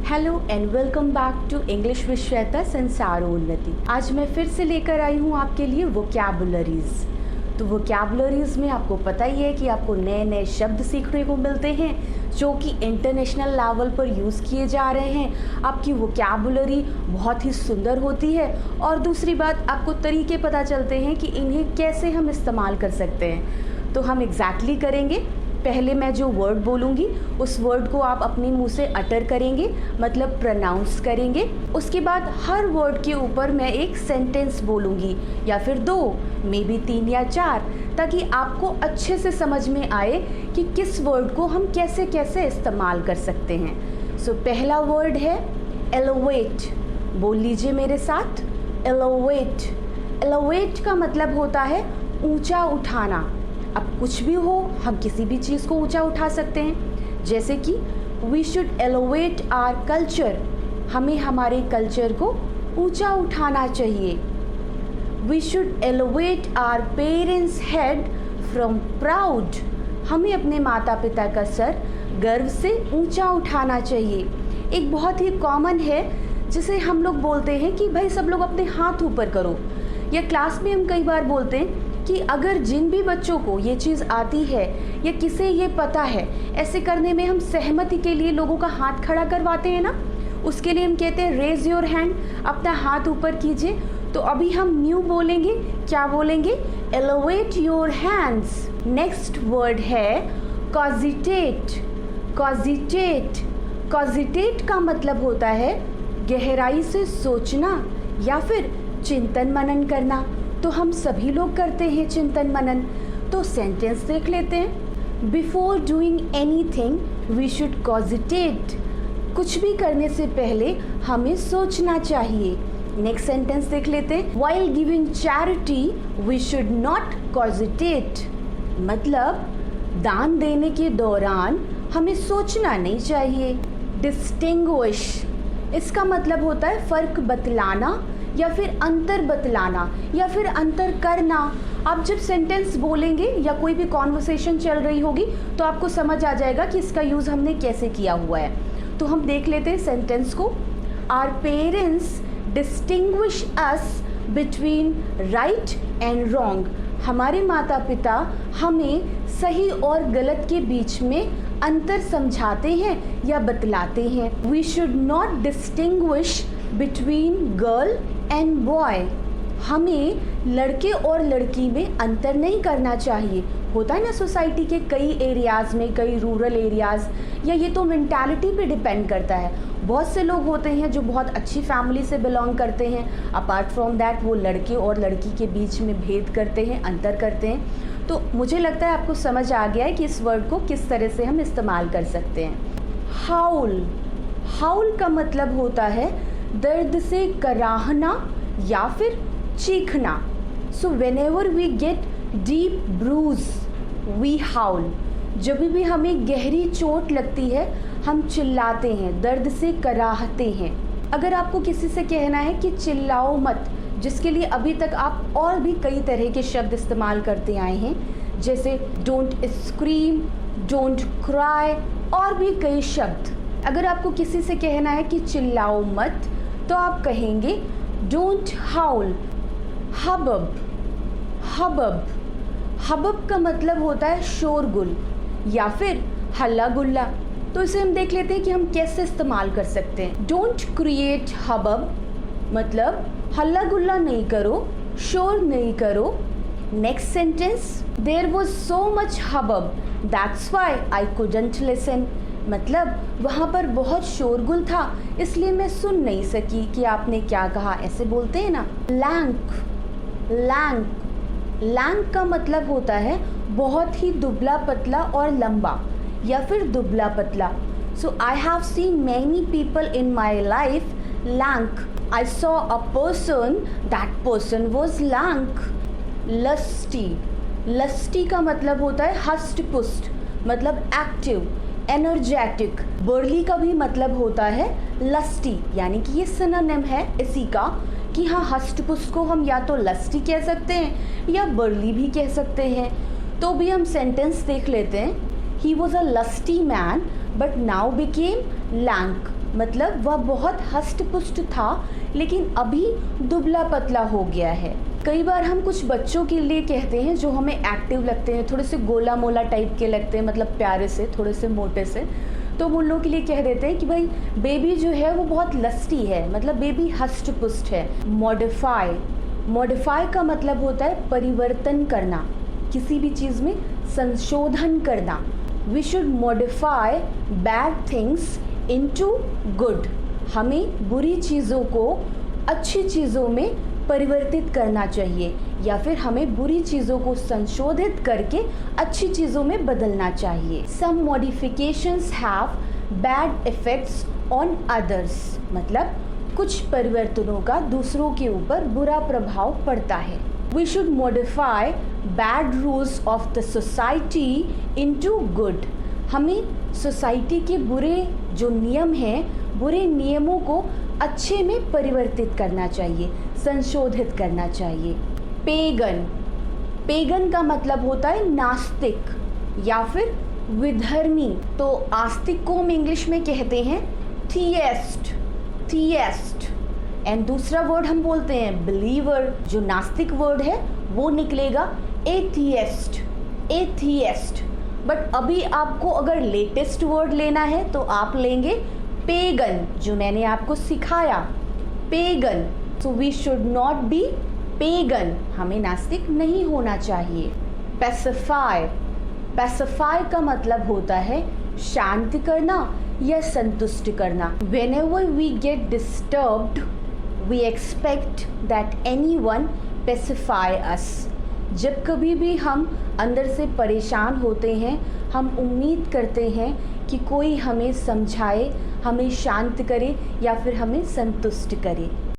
Hello and welcome back to English with Shweta Sansaronnati. आज मैं फिर से लेकर आई हूँ आपके लिए वोकैबुलरीज। तो वोकैबुलरीज में आपको पता ही है कि आपको नए नए शब्द सीखने को मिलते हैं जो कि इंटरनेशनल लेवल पर यूज़ किए जा रहे हैं। आपकी वोकैबुलरी बहुत ही सुंदर होती है और दूसरी बात आपको तरीके पता चलते हैं कि इन्हें कैसे हम इस्तेमाल कर सकते हैं। तो हम एग्जैक्टली करेंगे। पहले मैं जो वर्ड बोलूँगी उस वर्ड को आप अपने मुंह से अटर करेंगे, मतलब प्रोनाउंस करेंगे। उसके बाद हर वर्ड के ऊपर मैं एक सेंटेंस बोलूँगी या फिर 2, मे बी 3 या 4, ताकि आपको अच्छे से समझ में आए कि किस वर्ड को हम कैसे कैसे इस्तेमाल कर सकते हैं। सो पहला वर्ड है एलोवेट। बोल लीजिए मेरे साथ, एलोवेट। एलोवेट का मतलब होता है ऊंचा उठाना। अब कुछ भी हो, हम किसी भी चीज़ को ऊंचा उठा सकते हैं। जैसे कि we should elevate our culture, हमें हमारे कल्चर को ऊंचा उठाना चाहिए। We should elevate our parents head from proud, हमें अपने माता पिता का सर गर्व से ऊंचा उठाना चाहिए। एक बहुत ही कॉमन है जिसे हम लोग बोलते हैं कि भाई सब लोग अपने हाथ ऊपर करो, या क्लास में हम कई बार बोलते हैं कि अगर जिन भी बच्चों को ये चीज़ आती है या किसे ये पता है, ऐसे करने में हम सहमति के लिए लोगों का हाथ खड़ा करवाते हैं ना, उसके लिए हम कहते हैं रेज योर हैंड, अपना हाथ ऊपर कीजिए। तो अभी हम न्यू बोलेंगे, क्या बोलेंगे? एलोवेट योर हैंड्स। नेक्स्ट वर्ड है कॉजिटेट। कॉजिटेट, कॉजिटेट का मतलब होता है गहराई से सोचना या फिर चिंतन मनन करना। तो हम सभी लोग करते हैं चिंतन मनन। तो सेंटेंस देख लेते हैं। Before doing anything we should cogitate, कुछ भी करने से पहले हमें सोचना चाहिए। नेक्स्ट सेंटेंस देख लेते हैं। While giving charity we should not cogitate, मतलब दान देने के दौरान हमें सोचना नहीं चाहिए। डिस्टिंग्विश, इसका मतलब होता है फर्क बतलाना या फिर अंतर बतलाना या फिर अंतर करना। आप जब सेंटेंस बोलेंगे या कोई भी कॉन्वर्सेशन चल रही होगी तो आपको समझ आ जाएगा कि इसका यूज़ हमने कैसे किया हुआ है। तो हम देख लेते हैं सेंटेंस को। Our parents distinguish us between right and wrong, हमारे माता पिता हमें सही और गलत के बीच में अंतर समझाते हैं या बतलाते हैं। We should not distinguish between girl and boy, हमें लड़के और लड़की में अंतर नहीं करना चाहिए। होता है ना सोसाइटी के कई एरियाज़ में, कई रूरल एरियाज़, या ये तो मेंटालिटी पे डिपेंड करता है। बहुत से लोग होते हैं जो बहुत अच्छी फैमिली से बिलोंग करते हैं, अपार्ट फ्रॉम दैट वो लड़के और लड़की के बीच में भेद करते हैं, अंतर करते हैं। तो मुझे लगता है आपको समझ आ गया है कि इस वर्ड को किस तरह से हम इस्तेमाल कर सकते हैं। हाउल, हाउल का मतलब होता है दर्द से कराहना या फिर चीखना। So whenever we get deep bruise we howl, जब भी हमें गहरी चोट लगती है हम चिल्लाते हैं, दर्द से कराहते हैं। अगर आपको किसी से कहना है कि चिल्लाओ मत, जिसके लिए अभी तक आप और भी कई तरह के शब्द इस्तेमाल करते आए हैं, जैसे डोंट स्क्रीम, डोंट क्राई और भी कई शब्द। अगर आपको किसी से कहना है कि चिल्लाओ मत तो आप कहेंगे डोंट हाउल। हबब, हबब, हबब का मतलब होता है शोरगुल या फिर हल्ला गुल्ला। तो इसे हम देख लेते हैं कि हम कैसे इस्तेमाल कर सकते हैं। डोंट क्रिएट हबब, मतलब हल्ला गुल्ला नहीं करो, शोर नहीं करो। Next sentence, there was so much hubbub that's why I couldn't listen, मतलब वहाँ पर बहुत शोरगुल था इसलिए मैं सुन नहीं सकी कि आपने क्या कहा। ऐसे बोलते हैं ना। लैंक, लैंक, लैंक का मतलब होता है बहुत ही दुबला पतला और लंबा या फिर दुबला पतला। So I have seen many people in my life lank, I saw a person that person was lank. Lusty, lusty का मतलब होता है हष्ट पुष्ट, मतलब एक्टिव, एनर्जेटिक। बर्ली का भी मतलब होता है लस्टी, यानी कि ये सिनोनिम है इसी का कि हाँ, हष्ट पुष्ट को हम या तो लस्टी कह सकते हैं या बर्ली भी कह सकते हैं। तो भी हम सेंटेंस देख लेते हैं। He was a lusty man but now became lank, मतलब वह बहुत हष्ट पुष्ट था लेकिन अभी दुबला पतला हो गया है। कई बार हम कुछ बच्चों के लिए कहते हैं जो हमें एक्टिव लगते हैं, थोड़े से गोला मोला टाइप के लगते हैं, मतलब प्यारे से, थोड़े से मोटे से, तो उन लोगों के लिए कह देते हैं कि भाई बेबी जो है वो बहुत लस्टी है, मतलब बेबी हष्ट पुष्ट है। मॉडिफाई का मतलब होता है परिवर्तन करना, किसी भी चीज़ में संशोधन करना। We should modify bad things into good. हमें बुरी चीज़ों को अच्छी चीज़ों में परिवर्तित करना चाहिए, या फिर हमें बुरी चीज़ों को संशोधित करके अच्छी चीज़ों में बदलना चाहिए। Some modifications have bad effects on others, मतलब कुछ परिवर्तनों का दूसरों के ऊपर बुरा प्रभाव पड़ता है। We should modify bad rules of the society into good. हमें सोसाइटी के बुरे जो नियम हैं, बुरे नियमों को अच्छे में परिवर्तित करना चाहिए, संशोधित करना चाहिए। पेगन का मतलब होता है नास्तिक या फिर विधर्मी। तो आस्तिक को हम इंग्लिश में कहते हैं थियस्ट। एंड दूसरा वर्ड हम बोलते हैं बिलीवर। जो नास्तिक वर्ड है वो निकलेगा एथियस्ट। बट अभी आपको अगर लेटेस्ट वर्ड लेना है तो आप लेंगे पेगन, जो मैंने आपको सिखाया, pagan. So we should not be pagan, हमें नास्तिक नहीं होना चाहिए। पैसिफाई का मतलब होता है शांत करना या संतुष्ट करना। Whenever we get disturbed, we expect that anyone pacify us. जब कभी भी हम अंदर से परेशान होते हैं, हम उम्मीद करते हैं कि कोई हमें समझाए, हमें शांत करे या फिर हमें संतुष्ट करे।